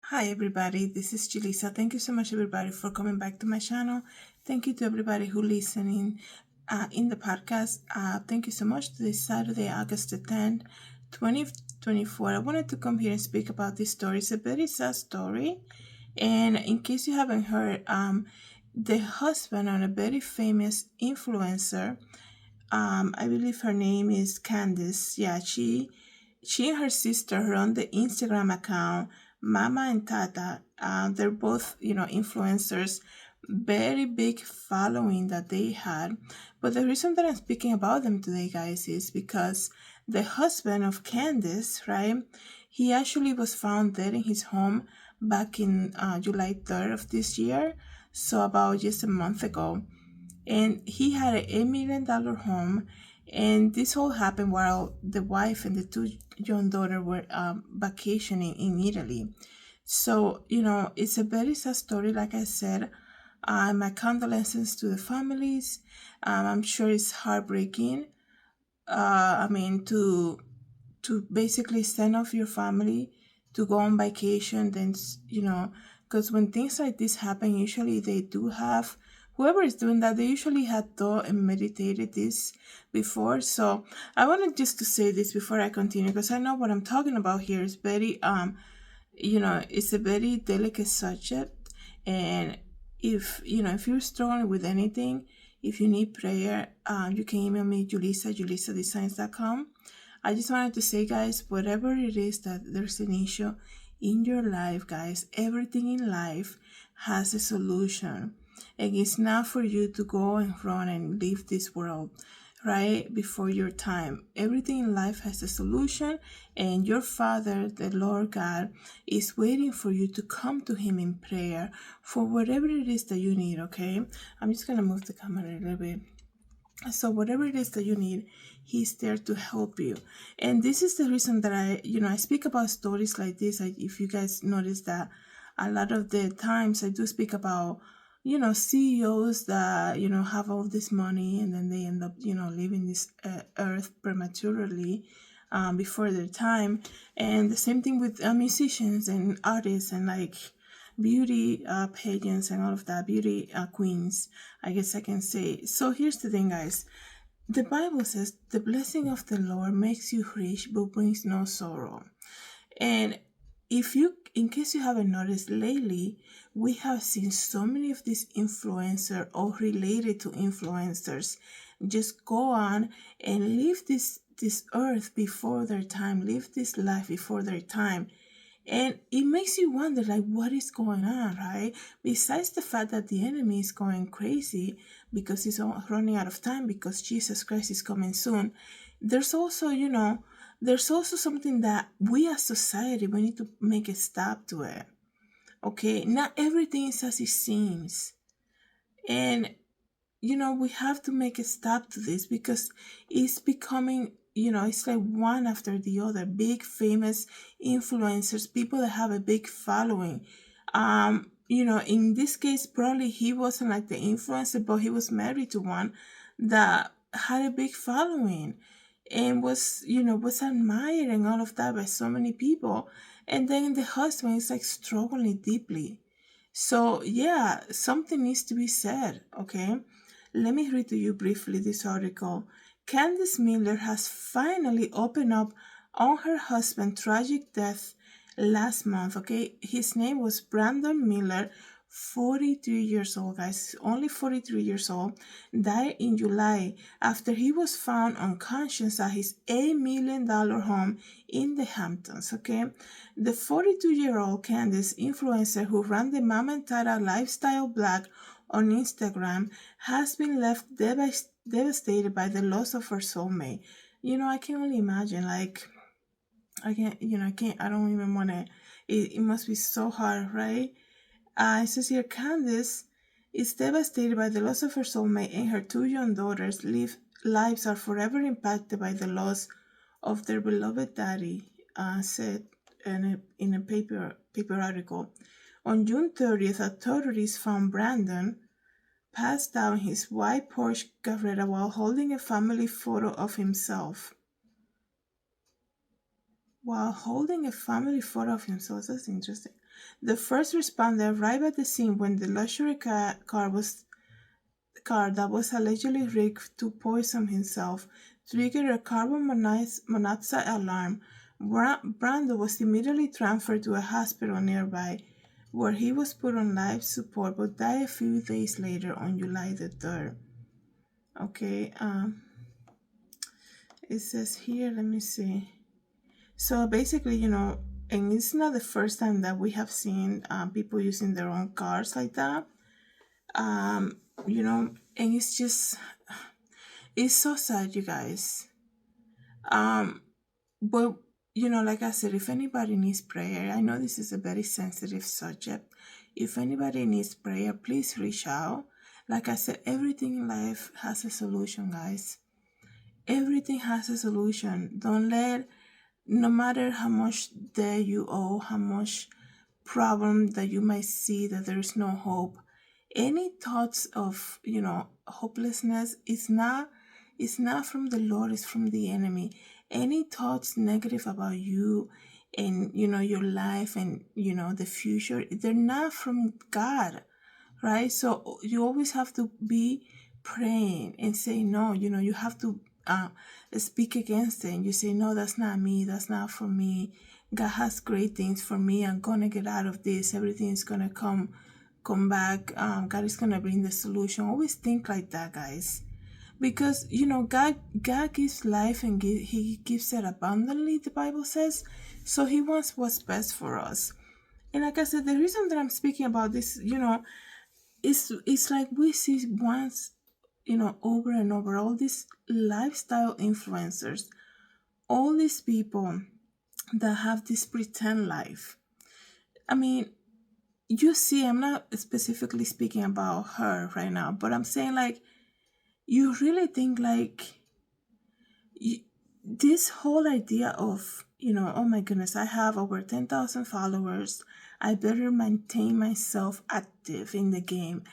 Hi everybody, this is Julissa. Thank you so much everybody for coming back to my channel. Thank you to everybody who listening in the podcast. Thank you so much. This Saturday, August the 10th, 2024. I wanted to come here and speak about this story. It's a very sad story. And in case you haven't heard, the husband of a very famous influencer, I believe her name is Candice. Yeah, she and her sister run the Instagram account Mama and Tata. They're both, influencers, very big following that they had. But the reason that I'm speaking about them today, guys, is because the husband of Candice, right? He actually was found dead in his home back in July 3rd of this year, so about just a month ago. And he had an $8 million home, and this all happened while the wife and the two young daughters were vacationing in Italy. So, it's a very sad story, like I said. My condolences to the families. I'm sure it's heartbreaking. I mean, to basically send off your family to go on vacation, then, because when things like this happen, usually they do have, whoever is doing that, they usually had thought and meditated this before. So I wanted just to say this before I continue, because I know what I'm talking about here is very, it's a very delicate subject. And if you're struggling with anything, if you need prayer, you can email me, julisadesigns.com. I just wanted to say, guys, whatever it is that there's an issue in your life, guys, everything in life has a solution. And it's not for you to go and run and leave this world right before your time. Everything in life has a solution, and your Father, the Lord God, is waiting for you to come to Him in prayer for whatever it is that you need, okay? I'm just going to move the camera a little bit. So whatever it is that you need, He's there to help you. And this is the reason that I speak about stories like this. If you guys notice that a lot of the times I do speak about, CEOs that, have all this money, and then they end up, leaving this earth prematurely before their time. And the same thing with musicians and artists and like beauty pageants and all of that, beauty queens, I guess I can say. So here's the thing, guys. The Bible says the blessing of the Lord makes you rich but brings no sorrow. And in case you haven't noticed lately, we have seen so many of these influencers or related to influencers just go on and live this earth before their time, live this life before their time. And it makes you wonder, like, what is going on, right? Besides the fact that the enemy is going crazy because he's running out of time because Jesus Christ is coming soon, there's also, there's also something that we as society, we need to make a stop to it. Okay? Not everything is as it seems. And we have to make a stop to this because it's becoming, it's like one after the other. Big famous influencers, people that have a big following. In this case, probably he wasn't like the influencer, but he was married to one that had a big following and was admired and all of that by so many people. And then the husband is like struggling deeply. So yeah, something needs to be said, okay? Let me read to you briefly this article. Candice Miller has finally opened up on her husband's tragic death last month, okay? His name was Brandon Miller, 43 years old, guys, only 43 years old, died in July after he was found unconscious at his $8 million home in the Hamptons, okay? The 42-year-old Candice influencer who ran the Mama and Tata lifestyle blog on Instagram has been left devastated by the loss of her soulmate. I can only imagine, like, I don't even want to, it must be so hard, right? It says here, Candice is devastated by the loss of her soulmate, and her two young daughters' lives are forever impacted by the loss of their beloved daddy, said in a paper article. On June 30th, authorities found Brandon passed out in his white Porsche Carrera while holding a family photo of himself. while holding a family photo of himself. That's interesting. The first responder arrived at the scene when the luxury car that was allegedly rigged to poison himself triggered a carbon monoxide alarm. Brando was immediately transferred to a hospital nearby, where he was put on life support but died a few days later on July the 3rd. Okay, it says here, let me see. So basically, and it's not the first time that we have seen people using their own cars like that. And it's so sad, you guys. But, like I said, if anybody needs prayer, I know this is a very sensitive subject. If anybody needs prayer, please reach out. Like I said, everything in life has a solution, guys. Everything has a solution. Don't let, no matter how much debt you owe, how much problem that you might see that there is no hope, any thoughts of hopelessness is not from the Lord, it's from the enemy. Any thoughts negative about you and your life and the future, they're not from God, right? So you always have to be praying and say no. You have to speak against it, and you say no, that's not me, that's not for me. God has great things for me. I'm gonna get out of this. Everything is gonna come back. God is gonna bring the solution. Always think like that, guys, because God gives life and He gives it abundantly. The Bible says, so He wants what's best for us. And like I said, the reason that I'm speaking about this, it's like we see once, over and over, all these lifestyle influencers, all these people that have this pretend life. I mean, you see, I'm not specifically speaking about her right now, but I'm saying, like, you really think, like, this whole idea of, oh my goodness, I have over 10,000 followers, I better maintain myself active in the game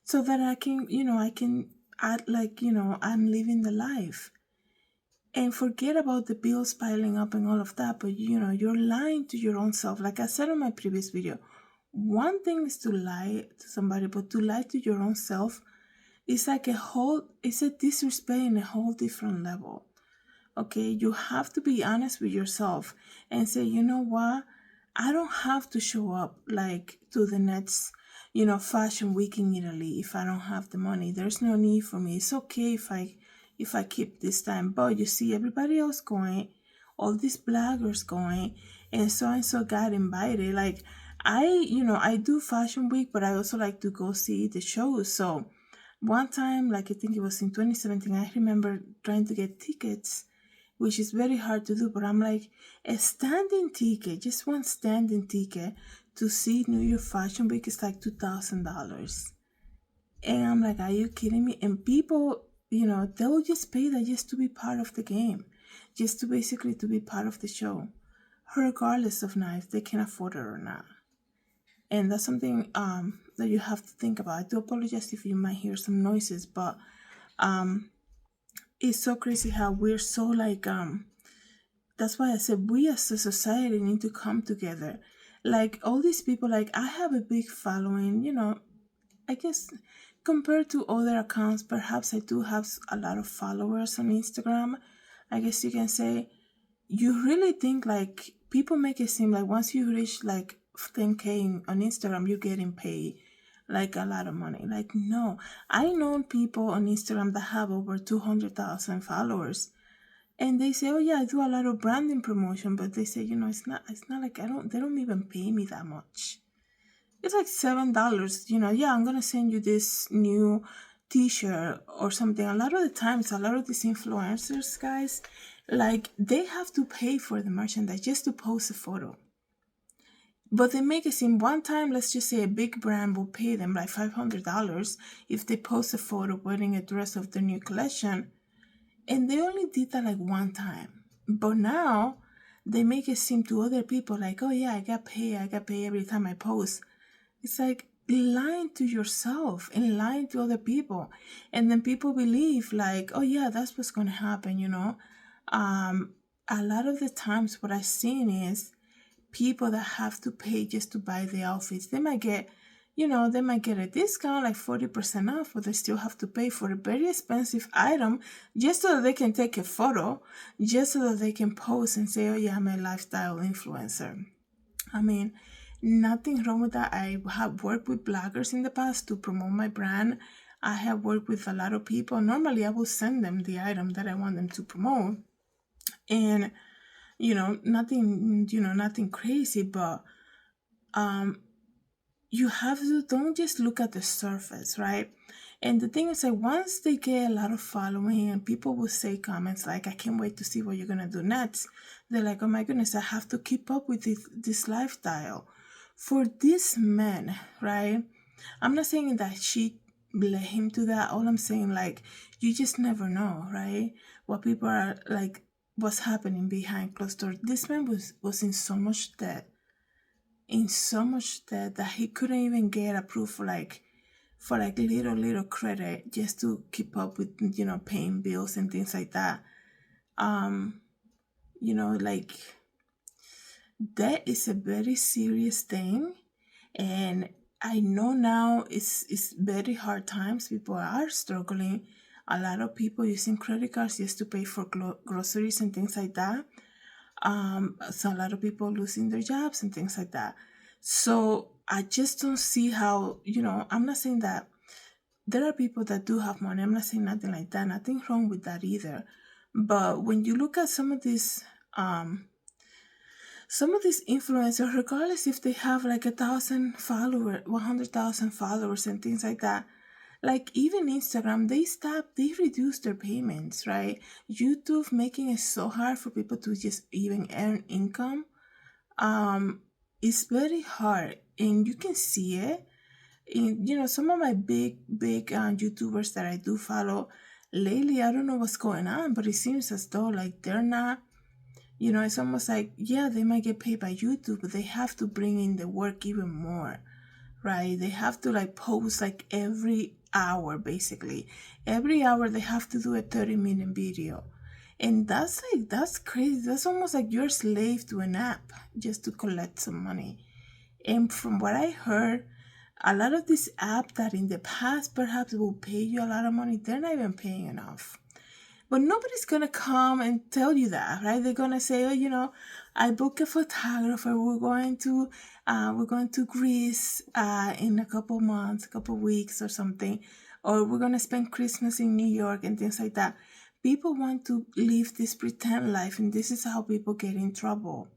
so that I can act like, I'm living the life. And forget about the bills piling up and all of that, but you're lying to your own self. Like I said on my previous video, one thing is to lie to somebody, but to lie to your own self is like it's a disrespect in a whole different level. Okay, you have to be honest with yourself and say, you know what? I don't have to show up like to the next, fashion week in Italy if I don't have the money. There's no need for me. It's okay if I keep this time. But you see everybody else going, all these bloggers going, and so got invited. Like I do fashion week, but I also like to go see the shows. So one time, like I think it was in 2017, I remember trying to get tickets, which is very hard to do, but I'm like, a standing ticket, just one standing ticket to see New York Fashion Week is like $2,000. And I'm like, are you kidding me? And people, they'll just pay that just to be part of the game, just to basically to be part of the show, regardless of now if they can afford it or not. And that's something that you have to think about. I do apologize if you might hear some noises, but it's so crazy how we're so like that's why I said we as a society need to come together. Like all these people, like I have a big following, I guess compared to other accounts, perhaps I do have a lot of followers on Instagram. I guess you can say, you really think like people make it seem like once you reach like 10K on Instagram, you're getting paid like a lot of money. Like, no, I know people on Instagram that have over 200,000 followers, and they say, oh yeah, I do a lot of branding promotion, but they say, it's not like they don't even pay me that much. It's like $7, yeah, I'm gonna send you this new t-shirt or something. A lot of the times, a lot of these influencers, guys, like they have to pay for the merchandise just to post a photo. But they make it seem one time, let's just say a big brand will pay them like $500 if they post a photo wearing a dress of the new collection. And they only did that like one time. But now they make it seem to other people like, oh yeah, I got paid every time I post. It's like lying to yourself and lying to other people. And then people believe like, oh yeah, that's what's going to happen, a lot of the times what I've seen is people that have to pay just to buy the outfits. They might get, they might get a discount like 40% off, but they still have to pay for a very expensive item just so that they can take a photo, just so that they can post and say, oh yeah, I'm a lifestyle influencer. I mean, nothing wrong with that. I have worked with bloggers in the past to promote my brand. I have worked with a lot of people. Normally, I will send them the item that I want them to promote. And, nothing crazy, but you have to, don't just look at the surface, right? And the thing is that once they get a lot of following and people will say comments like, I can't wait to see what you're going to do next. They're like, oh my goodness, I have to keep up with this lifestyle. For this man, right? I'm not saying that she led him to that. All I'm saying, like, you just never know, right? What people are like, what's happening behind closed doors. This man was in so much debt that he couldn't even get approved for little credit just to keep up with paying bills and things like that. Like, that is a very serious thing, and I know now it's very hard times. People are struggling. A lot of people using credit cards just to pay for groceries and things like that. So a lot of people losing their jobs and things like that. So I just don't see how, I'm not saying that there are people that do have money. I'm not saying nothing like that. Nothing wrong with that either. But when you look at some of these influencers, regardless if they have like 1,000 followers, 100,000 followers and things like that, like even Instagram, they reduce their payments, right? YouTube making it so hard for people to just even earn income. It's very hard, and you can see it. In some of my big YouTubers that I do follow lately, I don't know what's going on, but it seems as though like they're not. It's almost like, yeah, they might get paid by YouTube, but they have to bring in the work even more, right? They have to like post like every hour, basically. Every hour they have to do a 30-minute video. And that's crazy. That's almost like you're a slave to an app just to collect some money. And from what I heard, a lot of these apps that in the past perhaps will pay you a lot of money, they're not even paying enough. But nobody's gonna come and tell you that, right? They're gonna say, oh, I book a photographer. We're going to Greece in a couple months, a couple weeks or something, or we're gonna spend Christmas in New York and things like that. People want to live this pretend life, and this is how people get in trouble.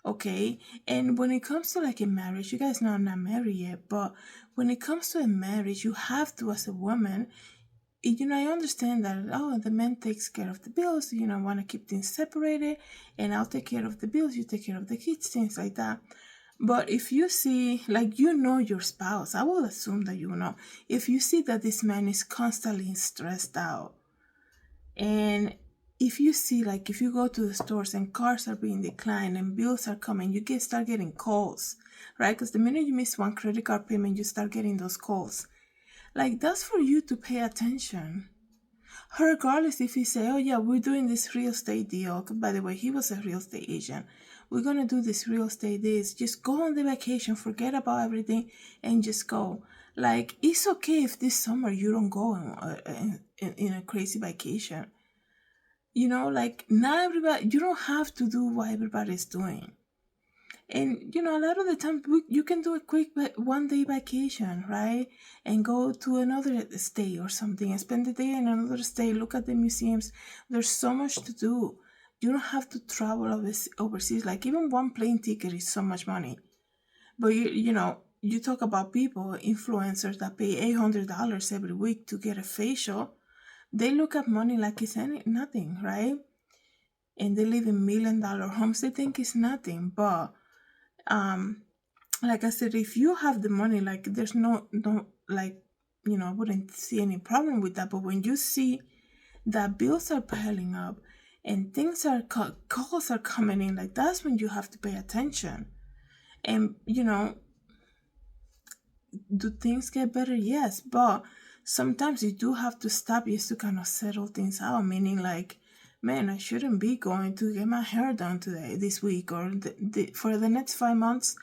Okay, and when it comes to like a marriage, you guys know I'm not married yet, but when it comes to a marriage, you have to, as a woman, I understand that, oh, the man takes care of the bills, want to keep things separated, and I'll take care of the bills, you take care of the kids, things like that. But if you see, like, your spouse, I will assume that if you see that this man is constantly stressed out, and if you see, like, if you go to the stores and cars are being declined and bills are coming, you start getting calls, right? Because the minute you miss one credit card payment, you start getting those calls. Like, that's for you to pay attention. Regardless if you say, oh yeah, we're doing this real estate deal. By the way, he was a real estate agent. We're going to do this real estate this. Just go on the vacation, forget about everything, and just go. Like, it's okay if this summer you don't go in a crazy vacation. Like, not everybody, you don't have to do what everybody's doing. And a lot of the time you can do a quick 1-day vacation, right? And go to another state or something and spend the day in another state, look at the museums. There's so much to do. You don't have to travel overseas. Like, even one plane ticket is so much money. But you talk about people, influencers that pay $800 every week to get a facial. They look at money like it's nothing, right? And they live in $1 million homes. They think it's nothing, but like I said, if you have the money, like, there's no like, I wouldn't see any problem with that. But when you see that bills are piling up and calls are coming in, like, that's when you have to pay attention. And do things get better? Yes, but sometimes you do have to stop just to kind of settle things out, meaning like man, I shouldn't be going to get my hair done this week, or for the next 5 months,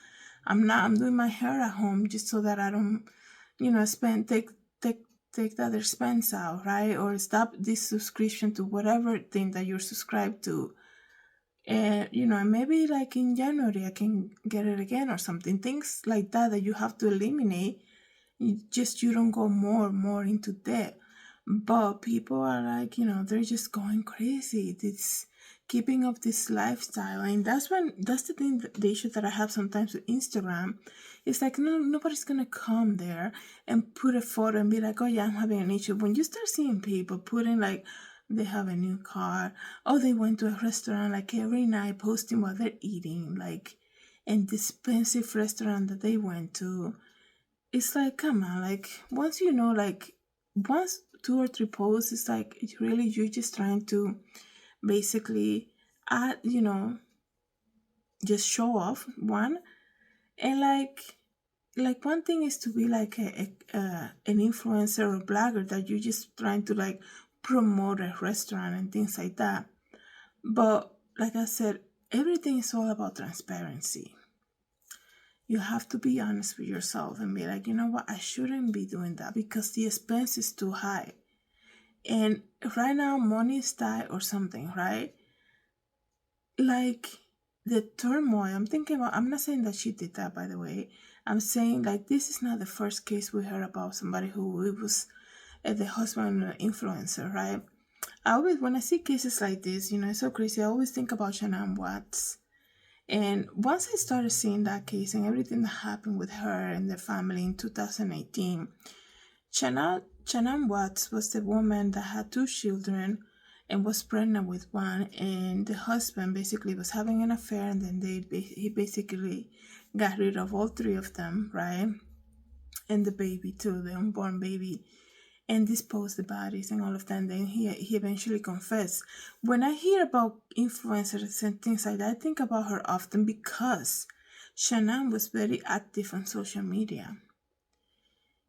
I'm doing my hair at home just so that I don't, take take the other expense out, right? Or stop this subscription to whatever thing that you're subscribed to. And, maybe like in January, I can get it again or something. Things like that you have to eliminate. You don't go more into debt. But people are like, they're just going crazy. This keeping up this lifestyle. And that's the thing, the issue that I have sometimes with Instagram. It's like, no, nobody's going to come there and put a photo and be like, oh yeah, I'm having an issue. When you start seeing people putting like, they have a new car, or they went to a restaurant like every night, posting what they're eating, like an expensive restaurant that they went to. It's like, come on, like once once 2 or 3 posts, it's like really you're just trying to basically add, just show off one. And like one thing is to be like an influencer or blogger, that you're just trying to like promote a restaurant and things like that. But like I said, everything is all about transparency. You have to be honest with yourself and be like, you know what, I shouldn't be doing that because the expense is too high. And right now, money is tight or something, right? Like the turmoil, I'm not saying that she did that, by the way. I'm saying like this is not the first case we heard about somebody who it was the husband influencer, right? When I see cases like this, it's so crazy. I always think about Shannon Watts. And once I started seeing that case and everything that happened with her and their family in 2018, Shannon Watts was the woman that had 2 children and was pregnant with one, and the husband basically was having an affair, and then he basically got rid of all 3 of them, right? And the baby too, the unborn baby, and disposed the bodies and all of that. And then he eventually confessed. When I hear about influencers and things like that, I think about her often because Shannon was very active on social media.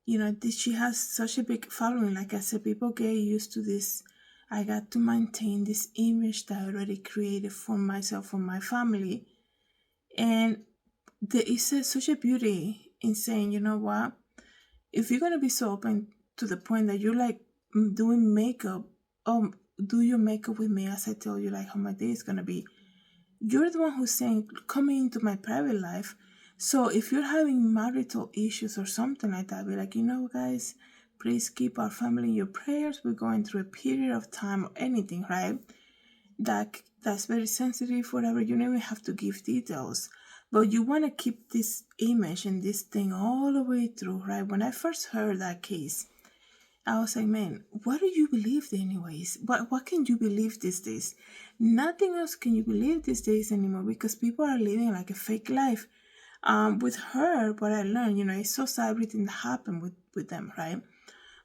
She has such a big following. Like I said, people get used to this. I got to maintain this image that I already created for myself, for my family. And there is such a beauty in saying, you know what? If you're going to be so open to the point that you're like doing makeup, do your makeup with me as I tell you like how my day is going to be. You're the one who's saying, coming into my private life. So if you're having marital issues or something like that, be like, guys, please keep our family in your prayers. We're going through a period of time or anything, right? That's very sensitive, whatever. You don't even have to give details. But you want to keep this image and this thing all the way through, right? When I first heard that case, I was like, man, what do you believe anyways? What can you believe these days? Nothing else can you believe these days anymore, because people are living like a fake life. With her, what I learned, it's so sad everything that happened with them, right?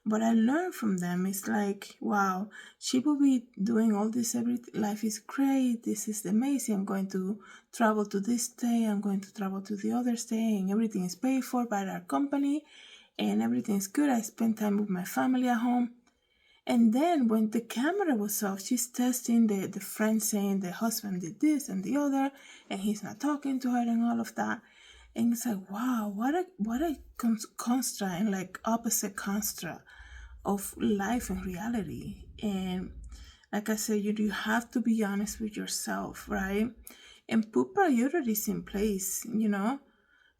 What I learned from them is like, wow, she will be doing all this, life is great, this is amazing, I'm going to travel to this day, I'm going to travel to the other day, and everything is paid for by our company, and everything is good. I spend time with my family at home. And then when the camera was off, she's testing the friend, saying the husband did this and the other, and he's not talking to her and all of that. And it's like, wow, what a construct and like opposite construct of life and reality. And like I said, you have to be honest with yourself, right? And put priorities in place, no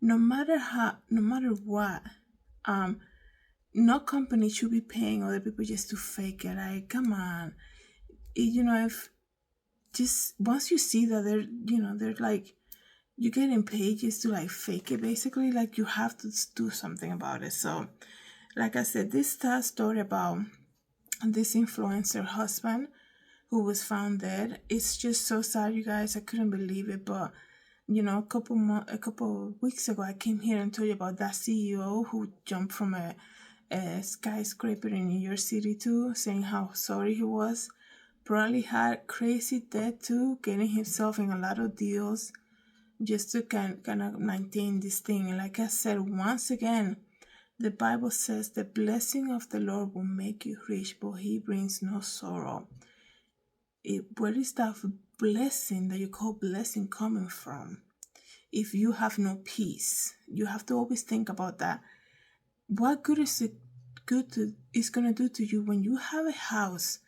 matter what. No company should be paying other people just to fake it. Like, come on. If just once you see that they're like, you're getting paid just to like fake it, basically, like you have to do something about it. So, like I said, this story about this influencer husband who was found dead, it's just so sad, you guys. I couldn't believe it. But a couple of weeks ago, I came here and told you about that CEO who jumped from a skyscraper in New York City too, saying how sorry he was. Probably had crazy debt too, getting himself in a lot of deals just to kind of maintain this thing. And like I said, once again, the Bible says the blessing of the Lord will make you rich, but he brings no sorrow. Where is that blessing that you call blessing coming from? If you have no peace, you have to always think about that. What good is it is gonna do to you when you have a house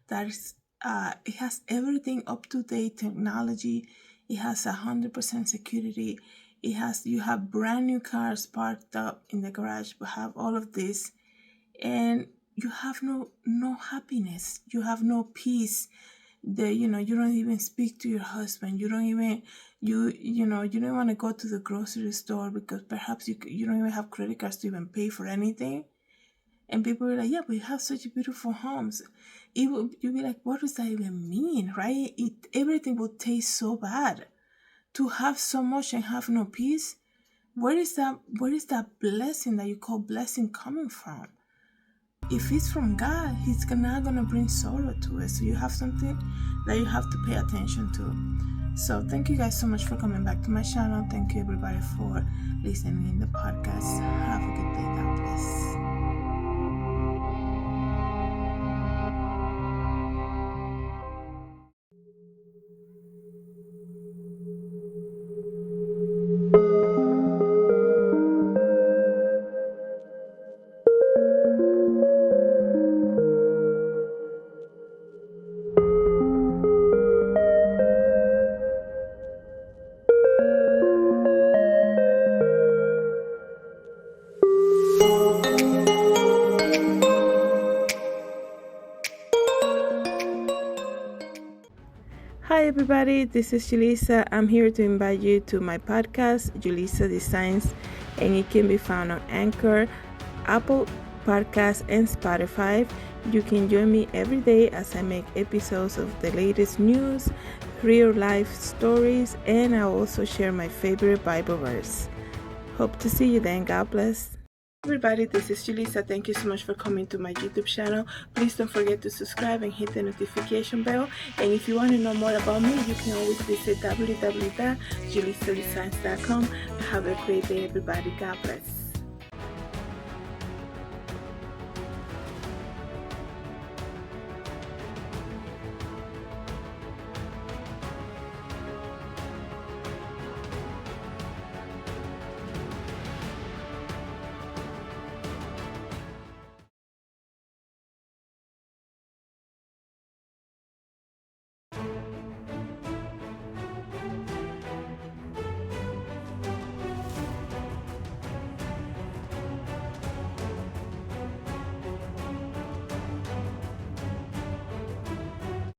that is it has everything up to date technology, it has 100% security, you have brand new cars parked up in the garage, but have all of this, and you have no happiness, you have no peace. You don't even speak to your husband, you don't even you don't want to go to the grocery store because perhaps you don't even have credit cards to even pay for anything. And people are like, yeah, but you have such beautiful homes. You'll be like, what does that even mean, right? Everything will taste so bad. To have so much and have no peace, where is that blessing that you call blessing coming from? If it's from God, He's not gonna bring sorrow to it. So you have something that you have to pay attention to. So thank you guys so much for coming back to my channel. Thank you everybody for listening in the podcast. Have a good day. God bless. Hi everybody, this is Julissa. I'm here to invite you to my podcast, Julissa Designs, and it can be found on Anchor, Apple Podcasts, and Spotify. You can join me every day as I make episodes of the latest news, real life stories, and I also share my favorite Bible verse. Hope to see you then. God bless. Everybody, this is Julissa. Thank you so much for coming to my YouTube channel. Please don't forget to subscribe and hit the notification bell. And if you want to know more about me, you can always visit www.julissadesigns.com. Have a great day, everybody. God bless.